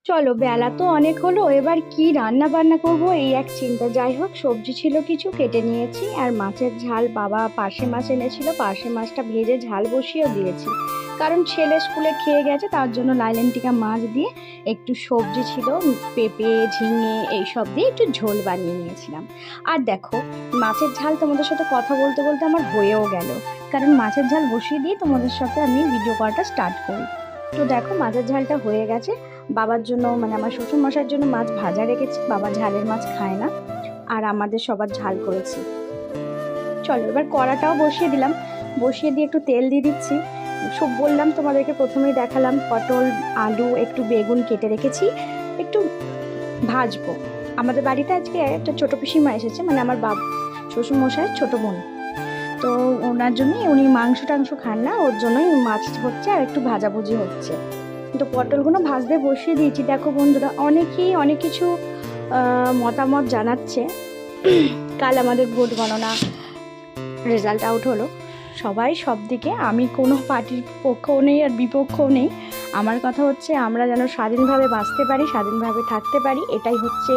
চলো, বেলা তো অনেক হলো, এবার কি রান্না বান্না করব এই এক চিন্তা। যাই হোক, সবজি ছিল কিছু, কেটে নিয়েছি। আর মাছের ঝাল, বাবা পার্শে মাছ এনেছিল, পার্শে মাছটা ভেজে ঝাল বসিয়েও দিয়েছি। কারণ ছেলে স্কুলে খেয়ে গেছে, তার জন্য লাইলেন্টিকা মাছ দিয়ে একটু সবজি ছিল, পেঁপে ঝিঙে এইসব দিয়ে একটু ঝোল বানিয়ে নিয়েছিলাম। আর দেখো, মাছের ঝাল তোমাদের সাথে কথা বলতে বলতে আমার হয়েও গেল। কারণ মাছের ঝাল বসিয়ে দিয়ে তোমাদের সাথে আমি ভিডিও কলটা স্টার্ট করি। তো দেখো, মাছের ঝালটা হয়ে গেছে। বাবার জন্য, মানে আমার শ্বশুর মশাইয়ের জন্য মাছ ভাজা রেখেছি, বাবা ঝালের মাছ খায় না। আর আমাদের সবার ঝাল করেছি। চলো, এবার কড়াটাও বসিয়ে দিলাম। বসিয়ে দিয়ে একটু তেল দিয়ে দিচ্ছি। সব বললাম তোমাদেরকে, প্রথমেই দেখালাম পটল, আলু, একটু বেগুন কেটে রেখেছি, একটু ভাজবো। আমাদের বাড়িতে আজকে একটা ছোট পিসিমা এসেছে, মানে আমার শ্বশুর মশাইয়ের ছোট বোন। তো ওনার জন্যই, উনি মাংস টাংস খান না, ওর জন্যই মাছ হচ্ছে আর একটু ভাজাভুজি হচ্ছে। তো পটলগুলো ভাজতে বসিয়ে দিয়েছি। দেখো বন্ধুরা, অনেকেই অনেক কিছু মতামত জানাচ্ছে। কাল আমাদের ভোট গণনা রেজাল্ট আউট হলো। সবাই সব দিকে, আমি কোনো পার্টির পক্ষও নেই আর বিপক্ষও নেই। আমার কথা হচ্ছে, আমরা যেন স্বাধীনভাবে বাঁচতে পারি, স্বাধীনভাবে থাকতে পারি, এটাই হচ্ছে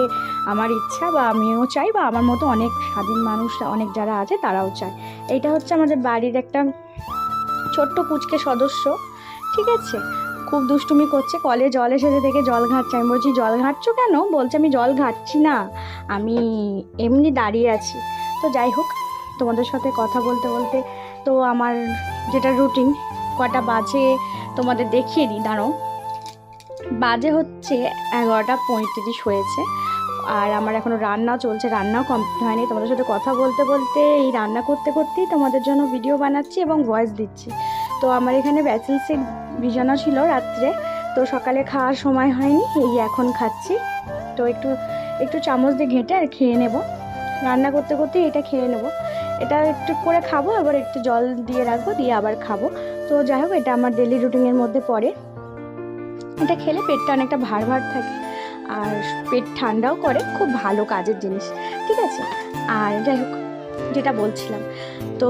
আমার ইচ্ছা, বা আমিও চাই, বা আমার মতো অনেক স্বাধীন মানুষ অনেক যারা আছে তারাও চায়। এইটা হচ্ছে আমাদের বাড়ির একটা ছোট্ট পুচকে সদস্য, ঠিক আছে? খুব দুষ্টুমি করছে, কলে জল এসেছে দেখে জল ঘাটছে। আমি বলছি, জল ঘাটছো কেন? বলছে, আমি জল ঘাটছি না, আমি এমনি দাঁড়িয়ে আছি। তো যাই হোক, তোমাদের সাথে কথা বলতে বলতে তো আমার যেটা রুটিন, কটা বাজে তোমাদের দেখিয়ে দিই, দাঁড়াও। বাজে হচ্ছে 11:35 হয়েছে। আর আমার এখনও রান্না চলছে, রান্নাও কমপ্লিট হয়নি। তোমাদের সাথে কথা বলতে বলতে এই রান্না করতে করতেই তোমাদের জন্য ভিডিও বানাচ্ছি এবং ভয়েস দিচ্ছি। তো আমার এখানে ব্যাচেল সিট ভিজানো ছিল রাত্রে, তো সকালে খাওয়ার সময় হয়নি, এই এখন খাচ্ছি। তো একটু একটু চামচ দিয়ে ঘেঁটে আর খেয়ে নেব। রান্না করতে করতে এটা খেয়ে নেব। এটা একটু করে খাবো, আবার একটু জল দিয়ে রাখবো, দিয়ে আবার খাবো। তো যাই হোক, এটা আমার ডেলি রুটিনের মধ্যে পড়ে। এটা খেলে পেটটা অনেকটা ভার ভার থাকে, আর পেট ঠান্ডাও করে, খুব ভালো কাজের জিনিস, ঠিক আছে? আর যাই হোক, যেটা বলছিলাম, তো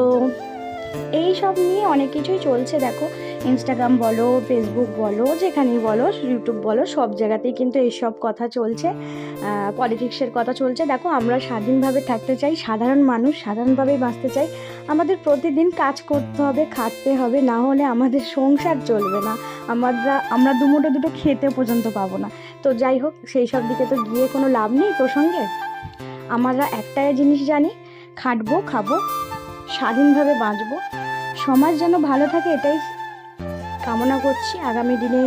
এই সব নিয়ে অনেক কিছুই চলছে। দেখো, ইনস্টাগ্রাম বলো, ফেসবুক বলো, যেখানেই বলো, ইউটিউব বলো, সব জায়গাতেই কিন্তু এইসব কথা চলছে। পলিটিক্সের কথা চলছে। দেখো, আমরা স্বাধীনভাবে থাকতে চাই, সাধারণ মানুষ সাধারণভাবেই বাঁচতে চাই। আমাদের প্রতিদিন কাজ করতে হবে, খাটতে হবে, না হলে আমাদের সংসার চলবে না। আমরা দুমুঠো দুটো খেতে পর্যন্ত পাবো না। তো যাই হোক, সেই সব দিকে তো গিয়ে কোনো লাভ নেই প্রসঙ্গে। আমরা একটাই জিনিস জানি, খাটবো, খাবো, স্বাধীনভাবে বাঁচবো, সমাজ যেন ভালো থাকে, এটাই কামনা করছি আগামী দিনে।